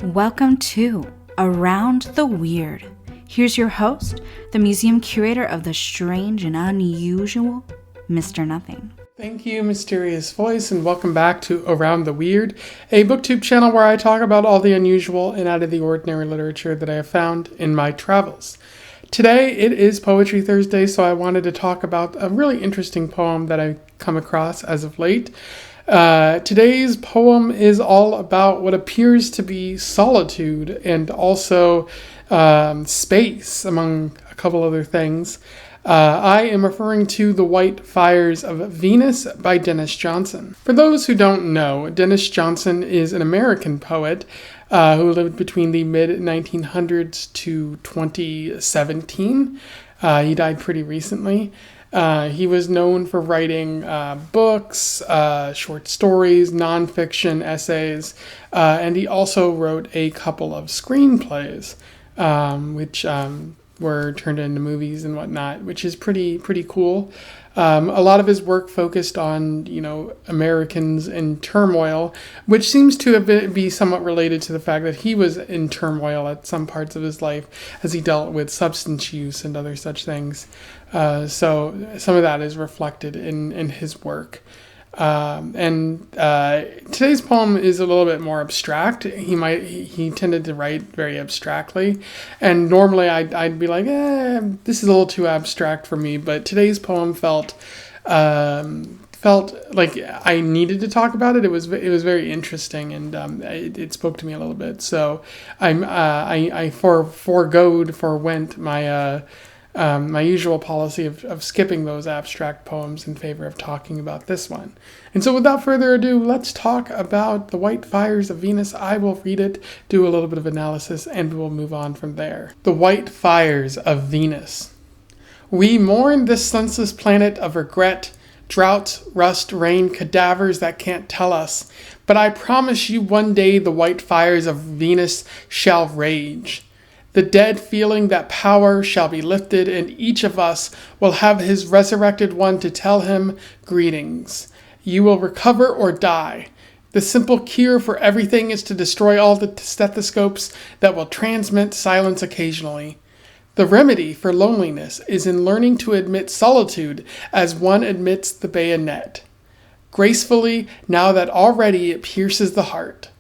Welcome to Around the Weird. Here's your host, the museum curator of the strange and unusual, Mr. Nothing. Thank you, Mysterious Voice, and welcome back to Around the Weird, a booktube channel where I talk about all the unusual and out of the ordinary literature that I have found in my travels. Today, it is Poetry Thursday, so I wanted to talk about a really interesting poem that I've come across as of late. Today's poem is all about what appears to be solitude and also space, among a couple other things. I am referring to The White Fires of Venus by Denis Johnson. For those who don't know, Denis Johnson is an American poet who lived between the mid-1900s to 2017. He died pretty recently. He was known for writing books, short stories, nonfiction essays, and he also wrote a couple of screenplays, which were turned into movies and whatnot, which is pretty cool. A lot of his work focused on, Americans in turmoil, which seems to be somewhat related to the fact that he was in turmoil at some parts of his life as he dealt with substance use and other such things. So some of that is reflected in his work. Today's poem is a little bit more abstract. He tended to write very abstractly, and normally I'd be like, this is a little too abstract for me. But today's poem felt like I needed to talk about it. It was very interesting, and it spoke to me a little bit. So I forwent my usual policy of skipping those abstract poems in favor of talking about this one. And so without further ado, let's talk about The White Fires of Venus. I will read it, do a little bit of analysis, and we'll move on from there. The White Fires of Venus. We mourn this senseless planet of regret, droughts, rust, rain, cadavers that can't tell us. But I promise you one day the white fires of Venus shall rage. The dead feeling that power shall be lifted, and each of us will have his resurrected one to tell him, greetings. You will recover or die. The simple cure for everything is to destroy all the stethoscopes that will transmit silence occasionally. The remedy for loneliness is in learning to admit solitude as one admits the bayonet. Gracefully, now that already it pierces the heart.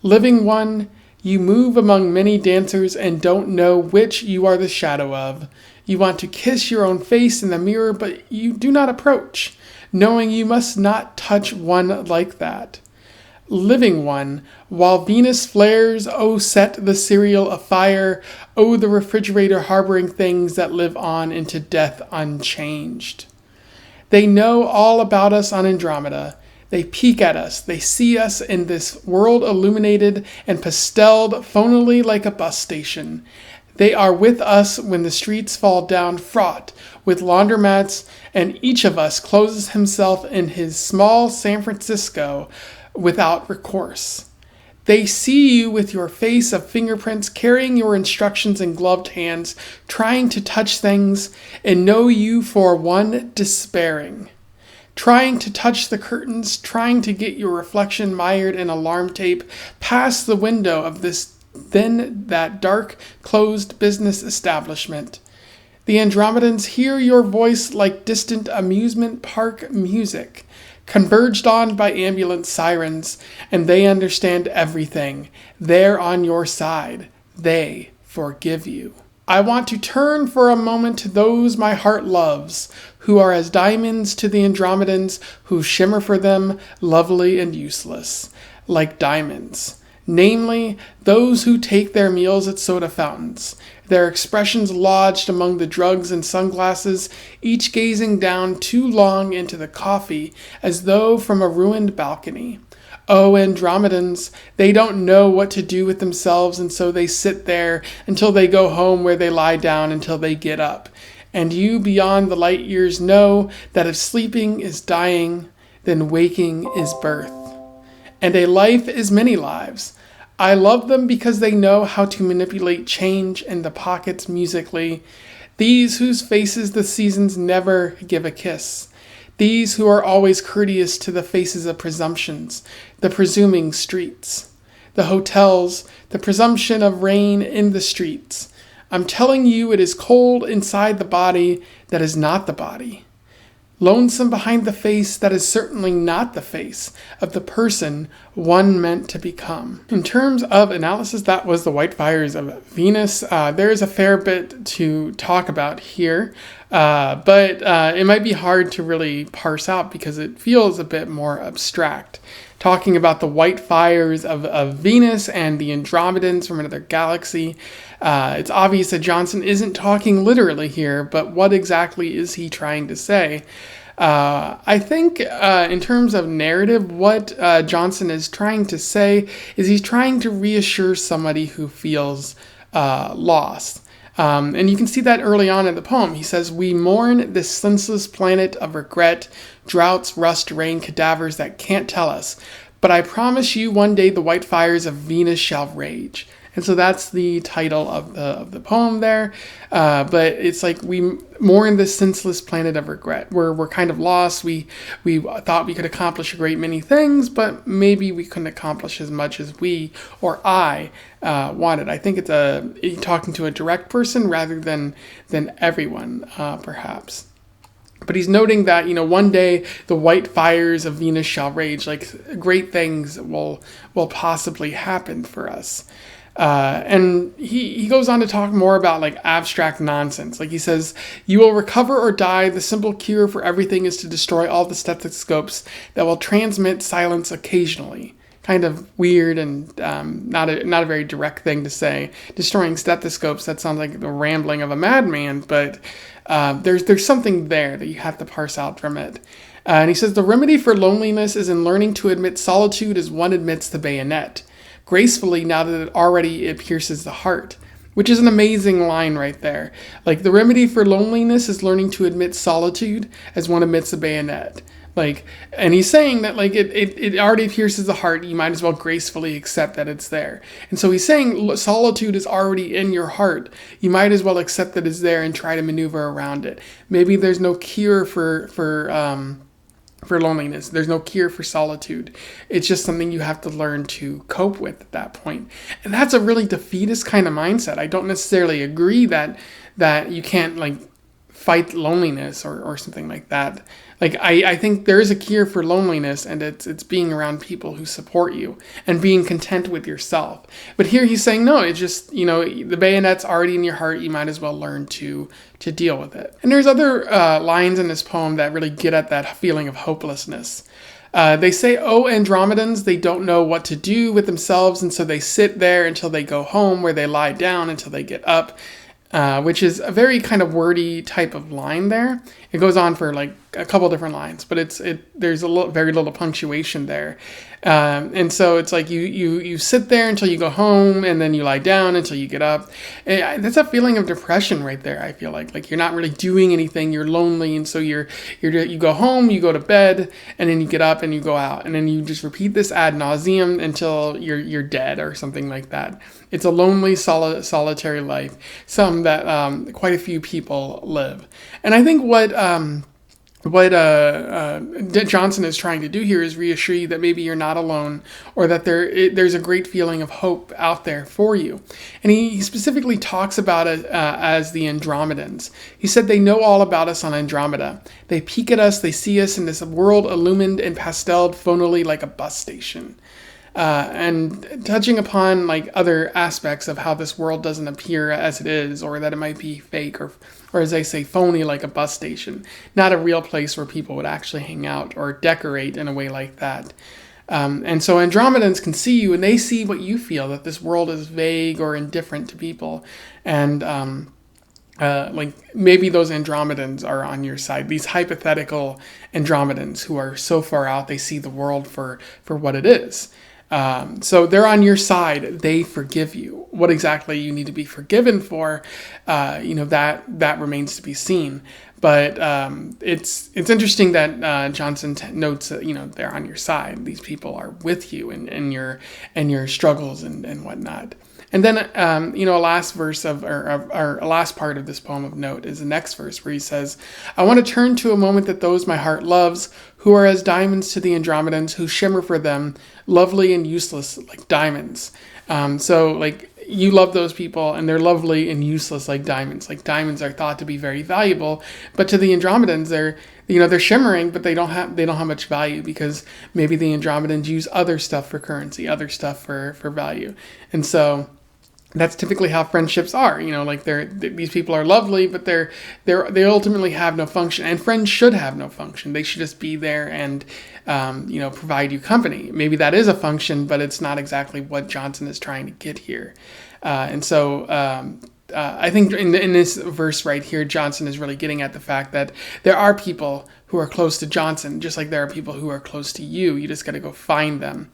Living one, you move among many dancers and don't know which you are the shadow of. You want to kiss your own face in the mirror, but you do not approach, knowing you must not touch one like that. Living one, while Venus flares, oh, set the cereal afire, oh, the refrigerator harboring things that live on into death unchanged. They know all about us on Andromeda. They peek at us, they see us in this world illuminated and pasteled phonily like a bus station. They are with us when the streets fall down fraught with laundromats, and each of us closes himself in his small San Francisco without recourse. They see you with your face of fingerprints, carrying your instructions in gloved hands, trying to touch things, and know you for one despairing. Trying to touch the curtains, trying to get your reflection mired in alarm tape past the window of that dark, closed business establishment. The Andromedans hear your voice like distant amusement park music, converged on by ambulance sirens, and they understand everything. They're on your side. They forgive you. I want to turn for a moment to those my heart loves, who are as diamonds to the Andromedans, who shimmer for them, lovely and useless, like diamonds. Namely, those who take their meals at soda fountains, their expressions lodged among the drugs and sunglasses, each gazing down too long into the coffee, as though from a ruined balcony. Oh, Andromedans, they don't know what to do with themselves, and so they sit there until they go home, where they lie down until they get up. And you beyond the light years know that if sleeping is dying, then waking is birth. And a life is many lives. I love them because they know how to manipulate change in the pockets musically, these whose faces the seasons never give a kiss. These who are always courteous to the faces of presumptions, the presuming streets. the hotels, the presumption of rain in the streets. I'm telling you, it is cold inside the body that is not the body. Lonesome behind the face that is certainly not the face of the person one meant to become. In terms of analysis, that was the White Fires of Venus. There is a fair bit to talk about here, but it might be hard to really parse out because it feels a bit more abstract. Talking about the white fires of Venus and the Andromedans from another galaxy. It's obvious that Johnson isn't talking literally here, but what exactly is he trying to say? I think in terms of narrative, what Johnson is trying to say is he's trying to reassure somebody who feels lost. And you can see that early on in the poem. He says, "We mourn this senseless planet of regret, droughts, rust, rain, cadavers that can't tell us. But I promise you one day the white fires of Venus shall rage." And so that's the title of the poem there. But it's like we mourn this senseless planet of regret. We're kind of lost. We thought we could accomplish a great many things, but maybe we couldn't accomplish as much as we or I wanted. I think it's talking to a direct person rather than everyone, perhaps. But he's noting that, one day the white fires of Venus shall rage. Like great things will possibly happen for us. And he goes on to talk more about like abstract nonsense. Like he says, "You will recover or die. The simple cure for everything is to destroy all the stethoscopes that will transmit silence occasionally." Kind of weird and not a very direct thing to say. Destroying stethoscopes, that sounds like the rambling of a madman, but there's something there that you have to parse out from it. And he says, "The remedy for loneliness is in learning to admit solitude as one admits the bayonet. Gracefully now that it pierces the heart," which is an amazing line right there. Like the remedy for loneliness is learning to admit solitude as one admits the bayonet. And he's saying that it already pierces the heart. You might as well gracefully accept that it's there. And so he's saying solitude is already in your heart. You might as well accept that it's there and try to maneuver around it. Maybe there's no cure for loneliness. There's no cure for solitude. It's just something you have to learn to cope with at that point. And that's a really defeatist kind of mindset. I don't necessarily agree that you can't fight loneliness or something like that. I think there is a cure for loneliness, and it's being around people who support you and being content with yourself. But here he's saying, no, it's just, the bayonet's already in your heart. You might as well learn to deal with it. And there's other lines in this poem that really get at that feeling of hopelessness. They say, "Oh, Andromedans, they don't know what to do with themselves, and so they sit there until they go home, where they lie down until they get up." Which is a very kind of wordy type of line there. It goes on for a couple different lines, but there's very little punctuation there. And so it's like you sit there until you go home, and then you lie down until you get up. And that's a feeling of depression right there. I feel like you're not really doing anything. You're lonely, and so you go home, you go to bed, and then you get up and you go out, and then you just repeat this ad nauseum until you're dead or something like that. It's a lonely, solitary life, some that quite a few people live. And I think what Johnson is trying to do here is reassure you that maybe you're not alone, or that there's a great feeling of hope out there for you. And he specifically talks about it as the Andromedans. He said they know all about us on Andromeda. They peek at us, they see us in this world illumined and pasteled phonally like a bus station. And touching upon other aspects of how this world doesn't appear as it is, or that it might be fake, or as they say, phony, like a bus station, not a real place where people would actually hang out or decorate in a way like that. And so Andromedans can see you, and they see what you feel, that this world is vague or indifferent to people. And maybe those Andromedans are on your side, these hypothetical Andromedans who are so far out, they see the world for what it is. So they're on your side. They forgive you. What exactly you need to be forgiven for, that remains to be seen. But it's interesting that Johnson notes that, they're on your side. These people are with you in your struggles and whatnot. And then, a last verse or a last part of this poem of note is the next verse where he says, I want to turn to a moment that those my heart loves, who are as diamonds to the Andromedans, who shimmer for them, lovely and useless like diamonds. So like, you love those people and they're lovely and useless like diamonds. Like diamonds are thought to be very valuable, but to the Andromedans, they're shimmering, but they don't have much value because maybe the Andromedans use other stuff for currency, other stuff for value. And so that's typically how friendships are. Like these people are lovely, but they ultimately have no function. And friends should have no function. They should just be there and provide you company. Maybe that is a function, but it's not exactly what Johnson is trying to get here. And so I think in this verse right here, Johnson is really getting at the fact that there are people who are close to Johnson, just like there are people who are close to you. You just got to go find them,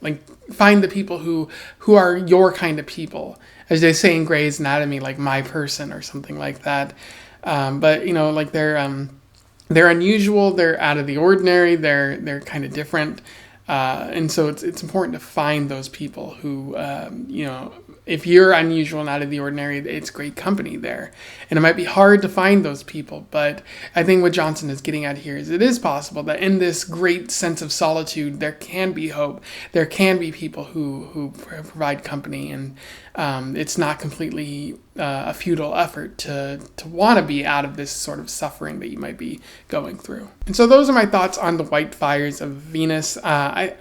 like find the people who are your kind of people, as they say in Grey's Anatomy, like my person or something like that. But like they're unusual, they're out of the ordinary, they're kind of different. And so it's important to find those people who, if you're unusual and out of the ordinary, it's great company there. And it might be hard to find those people, but I think what Johnson is getting at here is it is possible that in this great sense of solitude, there can be hope. There can be people who provide company, and it's not completely a futile effort to want to be out of this sort of suffering that you might be going through. And so those are my thoughts on the White Fires of Venus. I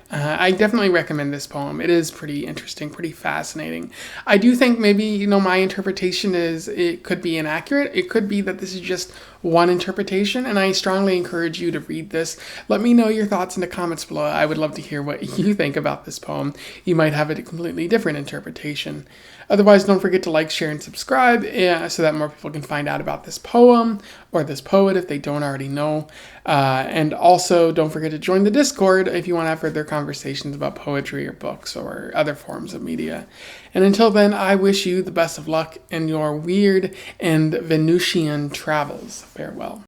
definitely recommend this poem. It is pretty interesting, pretty fascinating. I do think maybe, my interpretation is it could be inaccurate. It could be that this is just one interpretation, and I strongly encourage you to read this. Let me know your thoughts in the comments below. I would love to hear what you think about this poem. You might have a completely different interpretation. Otherwise, don't forget to like, share, and subscribe so that more people can find out about this poem or this poet if they don't already know. And also, don't forget to join the Discord if you want to have further conversations about poetry or books or other forms of media. And until then, I wish you the best of luck in your weird and Venusian travels. Farewell.